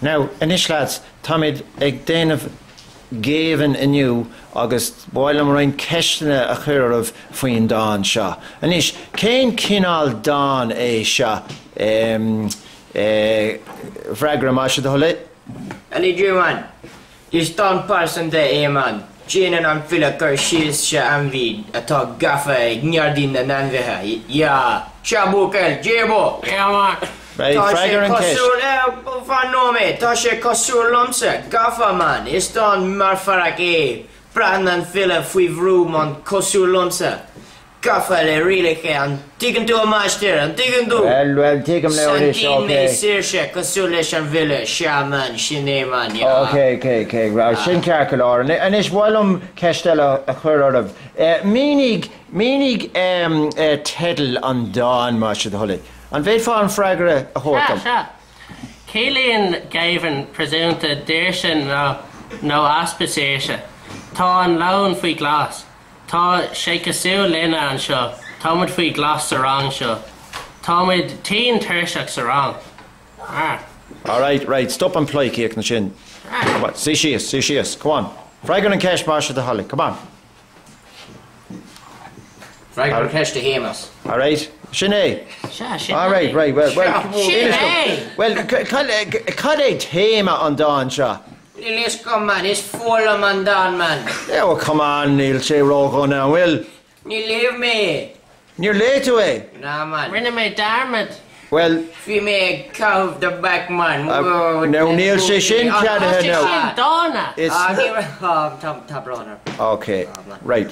Now, inis lads, Tomid ag déanamh Géibheann inniu agus bhaile mar raon ceistena a chur of faoin dáin seo. Anis, cén cinál dáin é seo bhreagra má se dhola? Ani Géibheann, is dáin person de éman. Géan an fila gur síos se anmhíd atá gafa ag neardín na nanmhethe. Ja, seabúcail, Géibheann. Téama. Right, Fragger and Kish. Fan nóméid, tá sé cosúr lomsa, gafa man, is dáin mar farach é. Bran an fila faoi bhrúm an cosúr lomsa. Gafa le rialacha an digan tú a maisteir, an digan tú. Well, take him now, Ish, Santín mé okay. sirse, cosúr leis an vile, seaman, sinnéman, ja. Okay, right, sin cearcail ára. Anis bhilm ceistela a chur ormh. Mínig tedal an dáin má se dhola. An bhéad fá an freagra a chóirtam. Céilíonn Géibheann presunta déirsin nó aspaséise. Tá an lán faoi glas. Tá sé cosúil lena an seo. Támid faoi glas sa rang seo. Támid tíon tuirseach sa rang. All right, stop and play cake na sin. Come on, see she is. Come on. Freagra and Kish má se dhola. Come on. Freagra and Kish to Hémas. All right. Sinné. All right. Well. Sinné. Well, cad é téama an dáin seo? Let's come, man. It's full of man down, man. Yeah, well, come on, Neil. Say rogo now, Will. You leave me. You're late away. Nah, man. Rinne me Darmid. Well, If you may cow the back, man. now, Neil, say shin cad now. Donna. It's Top runner. okay. Right.